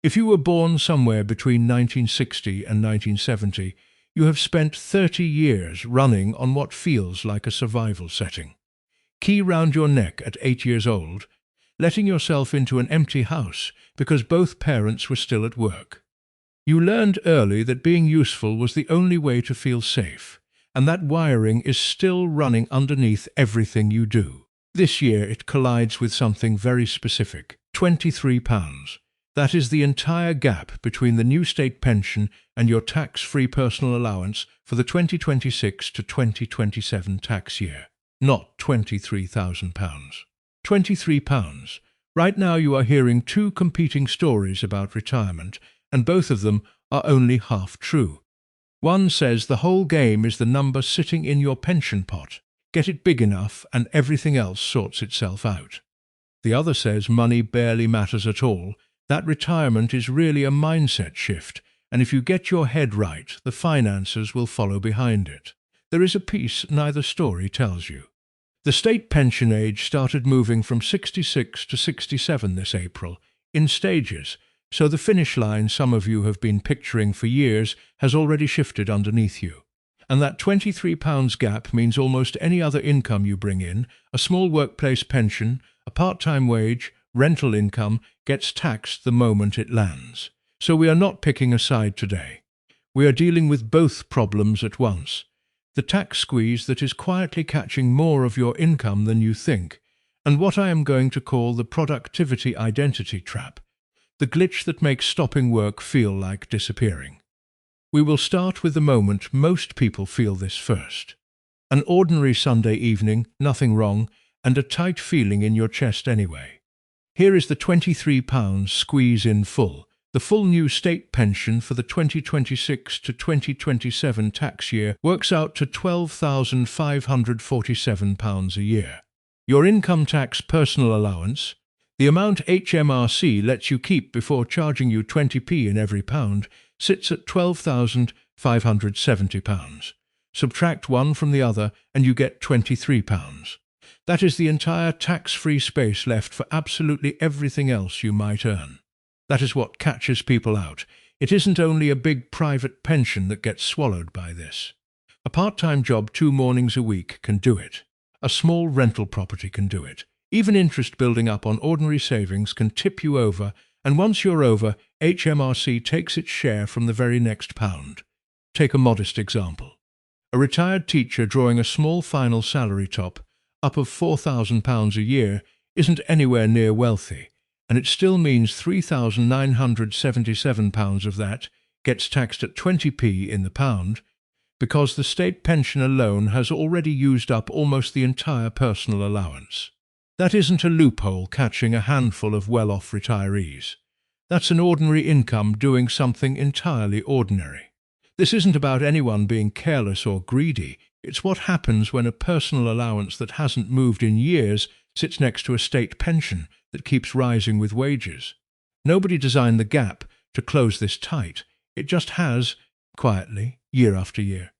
If you were born somewhere between 1960 and 1970, you have spent 30 years running on what feels like a survival setting. Key round your neck at 8 years old, letting yourself into an empty house because both parents were still at work. You learned early that being useful was the only way to feel safe, and that wiring is still running underneath everything you do. This year it collides with something very specific: £23. That is the entire gap between the new state pension and your tax-free personal allowance for the 2026 to 2027 tax year. Not £23,000. £23. Right now you are hearing two competing stories about retirement, and both of them are only half true. One says the whole game is the number sitting in your pension pot. Get it big enough and everything else sorts itself out. The other says money barely matters at all, that retirement is really a mindset shift, and if you get your head right, the finances will follow behind it. There is a piece neither story tells you. The state pension age started moving from 66 to 67 this April, in stages, so the finish line some of you have been picturing for years has already shifted underneath you. And that £23 gap means almost any other income you bring in, a small workplace pension, a part-time wage, rental income, gets taxed the moment it lands. So we are not picking a side today. We are dealing with both problems at once. The tax squeeze that is quietly catching more of your income than you think, and what I am going to call the productivity identity trap, the glitch that makes stopping work feel like disappearing. We will start with the moment most people feel this first. An ordinary Sunday evening, nothing wrong, and a tight feeling in your chest anyway. Here is the £23 squeeze in full. The full new state pension for the 2026 to 2027 tax year works out to £12,547 a year. Your income tax personal allowance, the amount HMRC lets you keep before charging you 20p in every pound, sits at £12,570. Subtract one from the other and you get £23. That is the entire tax-free space left for absolutely everything else you might earn. That is what catches people out. It isn't only a big private pension that gets swallowed by this. A part-time job 2 mornings a week can do it. A small rental property can do it. Even interest building up on ordinary savings can tip you over, and once you're over, HMRC takes its share from the very next pound. Take a modest example. A retired teacher drawing a small final salary top, up of £4,000 a year, isn't anywhere near wealthy, and it still means £3,977 of that gets taxed at 20p in the pound, because the state pension alone has already used up almost the entire personal allowance. That isn't a loophole catching a handful of well-off retirees. That's an ordinary income doing something entirely ordinary. This isn't about anyone being careless or greedy. It's what happens when a personal allowance that hasn't moved in years sits next to a state pension that keeps rising with wages. Nobody designed the gap to close this tight. It just has, quietly, year after year.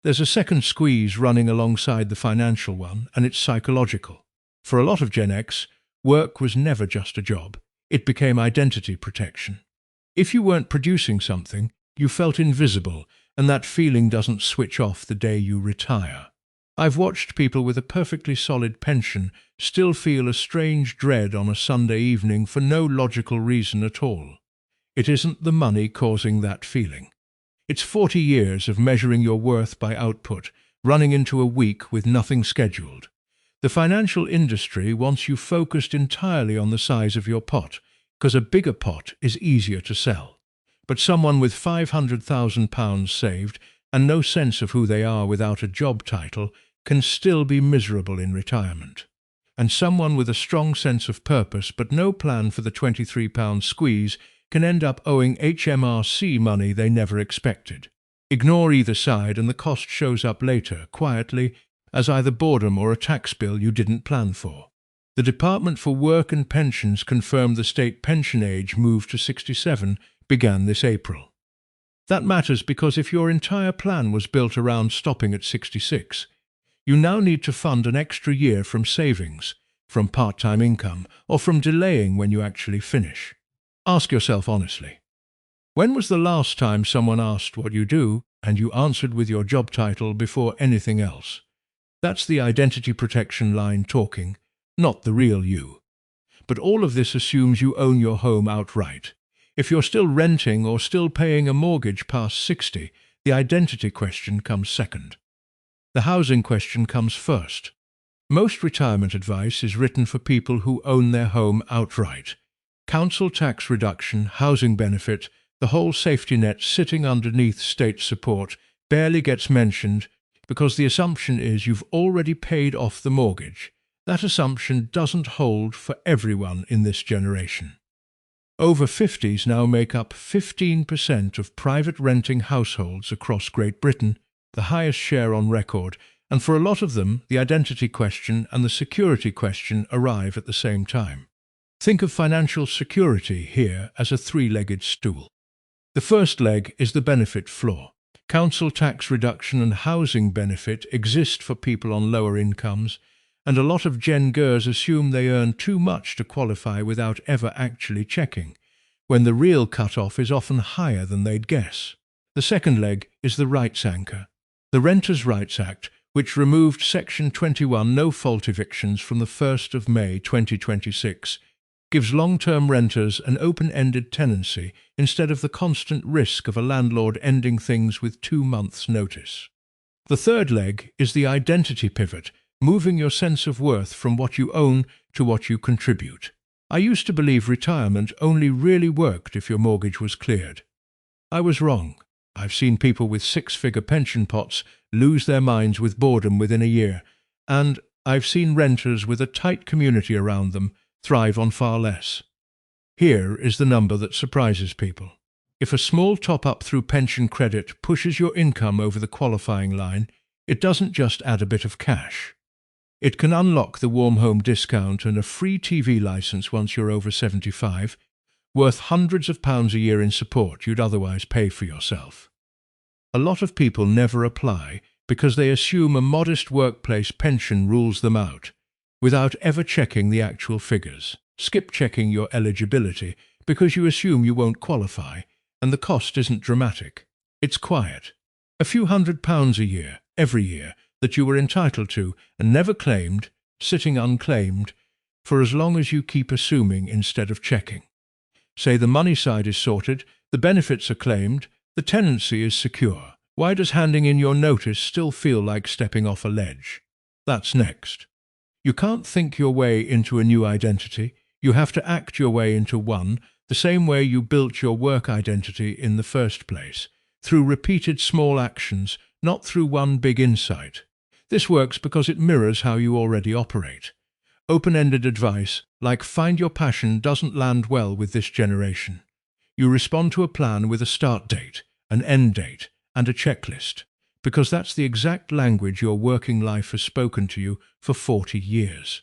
There's a second squeeze running alongside the financial one, and it's psychological. For a lot of Gen X, work was never just a job. It became identity protection. If you weren't producing something, you felt invisible, and that feeling doesn't switch off the day you retire. I've watched people with a perfectly solid pension still feel a strange dread on a Sunday evening for no logical reason at all. It isn't the money causing that feeling. It's 40 years of measuring your worth by output, running into a week with nothing scheduled. The financial industry wants you focused entirely on the size of your pot, because a bigger pot is easier to sell. But someone with £500,000 saved and no sense of who they are without a job title can still be miserable in retirement. And someone with a strong sense of purpose but no plan for the £23 squeeze can end up owing HMRC money they never expected. Ignore either side and the cost shows up later, quietly, as either boredom or a tax bill you didn't plan for. The Department for Work and Pensions confirmed the state pension age move to 67 began this April. That matters because if your entire plan was built around stopping at 66, you now need to fund an extra year from savings, from part-time income, or from delaying when you actually finish. Ask yourself honestly. When was the last time someone asked what you do and you answered with your job title before anything else? That's the identity protection line talking, not the real you. But all of this assumes you own your home outright. If you're still renting or still paying a mortgage past 60, the identity question comes second. The housing question comes first. Most retirement advice is written for people who own their home outright. Council tax reduction, housing benefit, the whole safety net sitting underneath state support barely gets mentioned because the assumption is you've already paid off the mortgage. That assumption doesn't hold for everyone in this generation. Over 50s now make up 15% of private renting households across Great Britain, the highest share on record, and for a lot of them, the identity question and the security question arrive at the same time. Think of financial security here as a three-legged stool. The first leg is the benefit floor. Council tax reduction and housing benefit exist for people on lower incomes, and a lot of Gen Gers assume they earn too much to qualify without ever actually checking, when the real cut-off is often higher than they'd guess. The second leg is the rights anchor. The Renters' Rights Act, which removed Section 21 no-fault evictions from the 1st of May 2026, gives long-term renters an open-ended tenancy instead of the constant risk of a landlord ending things with 2 months' notice. The third leg is the identity pivot, moving your sense of worth from what you own to what you contribute. I used to believe retirement only really worked if your mortgage was cleared. I was wrong. I've seen people with 6-figure pension pots lose their minds with boredom within a year, and I've seen renters with a tight community around them thrive on far less. Here is the number that surprises people. If a small top-up through pension credit pushes your income over the qualifying line, it doesn't just add a bit of cash. It can unlock the warm home discount and a free TV license once you're over 75, worth hundreds of pounds a year in support you'd otherwise pay for yourself. A lot of people never apply because they assume a modest workplace pension rules them out, without ever checking the actual figures. Skip checking your eligibility because you assume you won't qualify, and the cost isn't dramatic. It's quiet. A few £100 a year, every year, that you were entitled to and never claimed, sitting unclaimed, for as long as you keep assuming instead of checking. Say the money side is sorted, the benefits are claimed, the tenancy is secure. Why does handing in your notice still feel like stepping off a ledge? That's next. You can't think your way into a new identity. You have to act your way into one, the same way you built your work identity in the first place, through repeated small actions, not through one big insight. This works because it mirrors how you already operate. Open-ended advice, like find your passion, doesn't land well with this generation. You respond to a plan with a start date, an end date, and a checklist, because that's the exact language your working life has spoken to you for 40 years.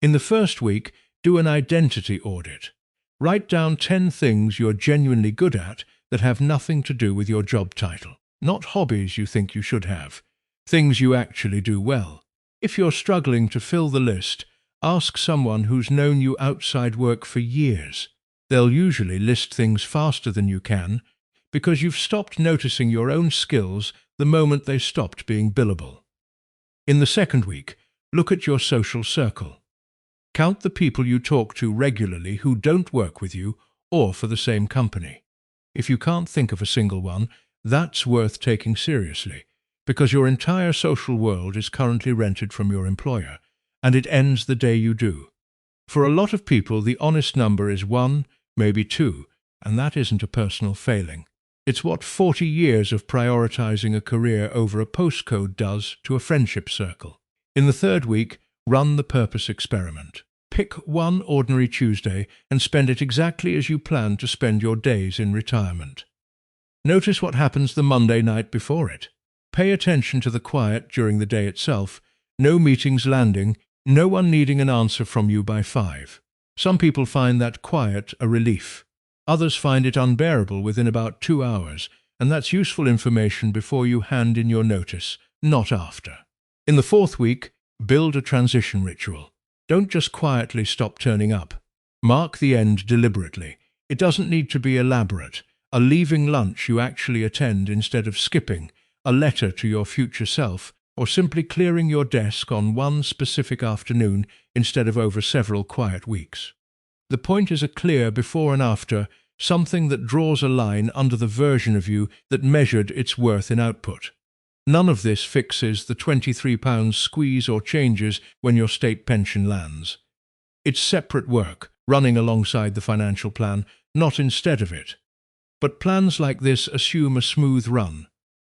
In the first week, do an identity audit. Write down 10 things you're genuinely good at that have nothing to do with your job title. Not hobbies you think you should have. Things you actually do well. If you're struggling to fill the list, ask someone who's known you outside work for years. They'll usually list things faster than you can, because you've stopped noticing your own skills the moment they stopped being billable. In the second week, look at your social circle. Count the people you talk to regularly who don't work with you or for the same company. If you can't think of a single one, that's worth taking seriously, because your entire social world is currently rented from your employer, and it ends the day you do. For a lot of people, the honest number is 1, maybe 2, and that isn't a personal failing. It's what 40 years of prioritizing a career over a postcode does to a friendship circle. In the third week, run the purpose experiment. Pick one ordinary Tuesday and spend it exactly as you plan to spend your days in retirement. Notice what happens the Monday night before it. Pay attention to the quiet during the day itself, no meetings landing, no one needing an answer from you by 5. Some people find that quiet a relief. Others find it unbearable within about 2 hours, and that's useful information before you hand in your notice, not after. In the fourth week, build a transition ritual. Don't just quietly stop turning up. Mark the end deliberately. It doesn't need to be elaborate. A leaving lunch you actually attend instead of skipping, a letter to your future self, or simply clearing your desk on one specific afternoon instead of over several quiet weeks. The point is a clear before and after, something that draws a line under the version of you that measured its worth in output. None of this fixes the £23 squeeze or changes when your state pension lands. It's separate work, running alongside the financial plan, not instead of it. But plans like this assume a smooth run.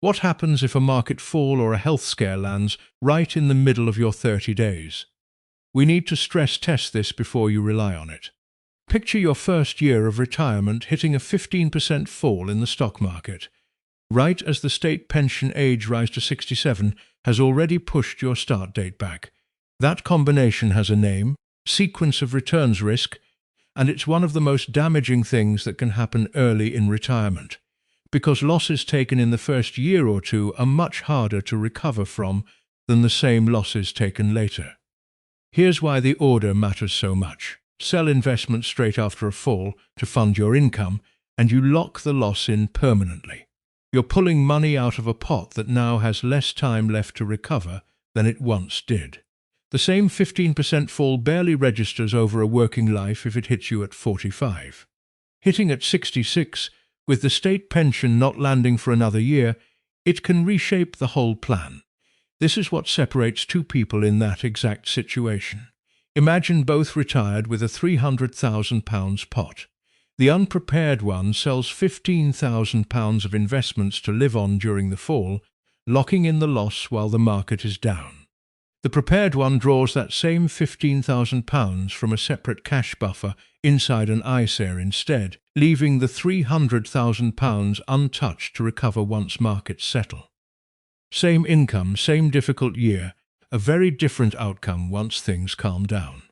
What happens if a market fall or a health scare lands right in the middle of your 30 days? We need to stress test this before you rely on it. Picture your first year of retirement hitting a 15% fall in the stock market. Right as the state pension age rise to 67 has already pushed your start date back. That combination has a name, sequence of returns risk, and it's one of the most damaging things that can happen early in retirement, because losses taken in the first year or two are much harder to recover from than the same losses taken later. Here's why the order matters so much. Sell investments straight after a fall to fund your income, and you lock the loss in permanently. You're pulling money out of a pot that now has less time left to recover than it once did. The same 15% fall barely registers over a working life if it hits you at 45. Hitting at 66, with the state pension not landing for another year, it can reshape the whole plan. This is what separates two people in that exact situation. Imagine both retired with a £300,000 pot. The unprepared one sells £15,000 of investments to live on during the fall, locking in the loss while the market is down. The prepared one draws that same £15,000 from a separate cash buffer inside an ISA instead, leaving the £300,000 untouched to recover once markets settle. Same income, same difficult year, a very different outcome once things calm down.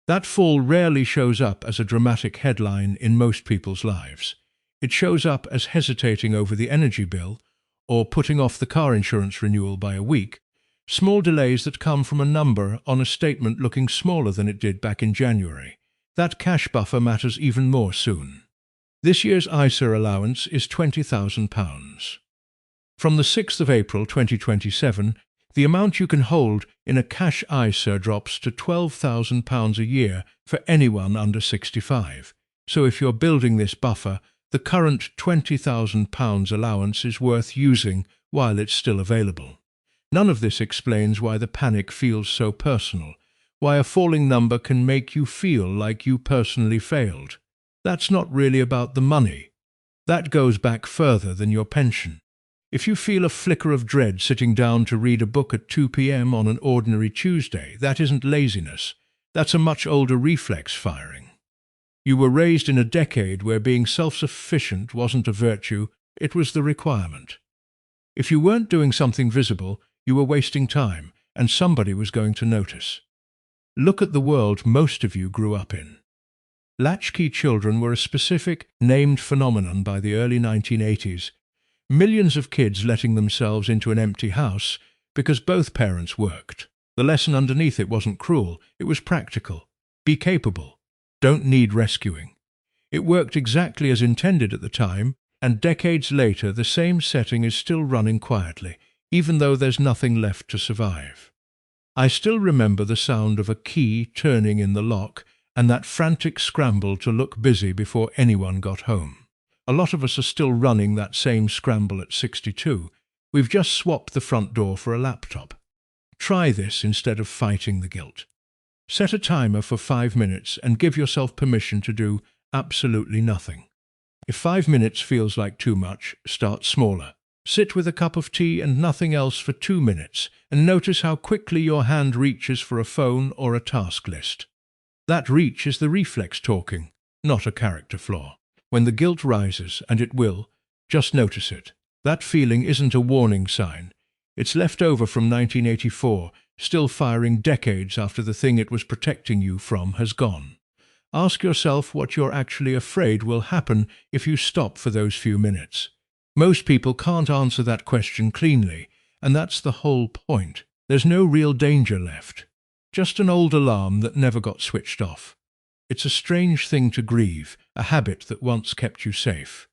That fall rarely shows up as a dramatic headline in most people's lives. It shows up as hesitating over the energy bill, or putting off the car insurance renewal by a week, small delays that come from a number on a statement looking smaller than it did back in January. That cash buffer matters even more soon. This year's ISA allowance is £20,000. From the 6th of April 2027, the amount you can hold in a cash ISA drops to £12,000 a year for anyone under 65. So if you're building this buffer, the current £20,000 allowance is worth using while it's still available. None of this explains why the panic feels so personal, why a falling number can make you feel like you personally failed. That's not really about the money. That goes back further than your pension. If you feel a flicker of dread sitting down to read a book at 2 p.m. on an ordinary Tuesday, that isn't laziness. That's a much older reflex firing. You were raised in a decade where being self-sufficient wasn't a virtue, it was the requirement. If you weren't doing something visible, you were wasting time, and somebody was going to notice. Look at the world most of you grew up in. Latchkey children were a specific, named phenomenon by the early 1980s. Millions of kids letting themselves into an empty house because both parents worked. The lesson underneath it wasn't cruel, it was practical. Be capable. Don't need rescuing. It worked exactly as intended at the time, and decades later the same setting is still running quietly, even though there's nothing left to survive. I still remember the sound of a key turning in the lock and that frantic scramble to look busy before anyone got home. A lot of us are still running that same scramble at 62. We've just swapped the front door for a laptop. Try this instead of fighting the guilt. Set a timer for 5 minutes and give yourself permission to do absolutely nothing. If 5 minutes feels like too much, start smaller. Sit with a cup of tea and nothing else for 2 minutes, and notice how quickly your hand reaches for a phone or a task list. That reach is the reflex talking, not a character flaw. When the guilt rises, and it will, just notice it. That feeling isn't a warning sign. It's left over from 1984, still firing decades after the thing it was protecting you from has gone. Ask yourself what you're actually afraid will happen if you stop for those few minutes. Most people can't answer that question cleanly, and that's the whole point. There's no real danger left. Just an old alarm that never got switched off. It's a strange thing to grieve, a habit that once kept you safe.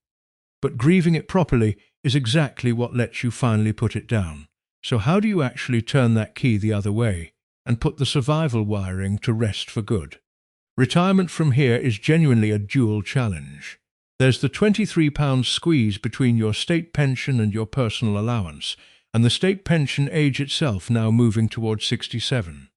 But grieving it properly is exactly what lets you finally put it down. So how do you actually turn that key the other way and put the survival wiring to rest for good? Retirement from here is genuinely a dual challenge. There's the £23 squeeze between your state pension and your personal allowance, and the state pension age itself now moving towards 67.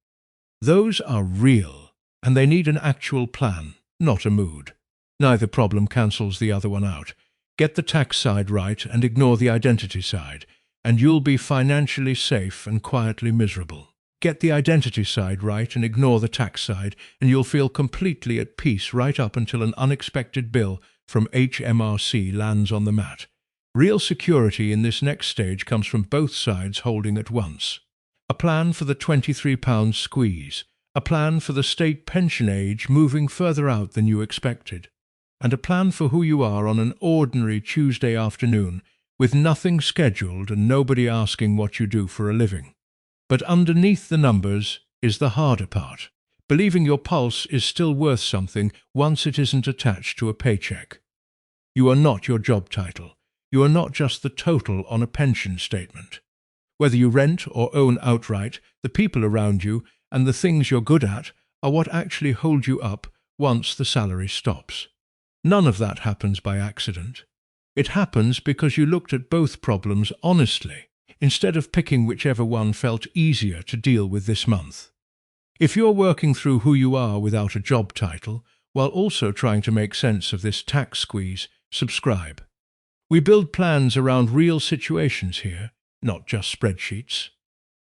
Those are real, and they need an actual plan, not a mood. Neither problem cancels the other one out. Get the tax side right and ignore the identity side, and you'll be financially safe and quietly miserable. Get the identity side right and ignore the tax side, and you'll feel completely at peace right up until an unexpected bill from HMRC lands on the mat. Real security in this next stage comes from both sides holding at once. A plan for the £23 squeeze, a plan for the state pension age moving further out than you expected, and a plan for who you are on an ordinary Tuesday afternoon with nothing scheduled and nobody asking what you do for a living. But underneath the numbers is the harder part, believing your pulse is still worth something once it isn't attached to a paycheck. You are not your job title. You are not just the total on a pension statement. Whether you rent or own outright, the people around you and the things you're good at are what actually hold you up once the salary stops. None of that happens by accident. It happens because you looked at both problems honestly, instead of picking whichever one felt easier to deal with this month. If you're working through who you are without a job title, while also trying to make sense of this tax squeeze, subscribe. We build plans around real situations here, not just spreadsheets.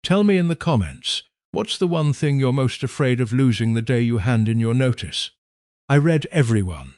Tell me in the comments, what's the one thing you're most afraid of losing the day you hand in your notice? I read everyone.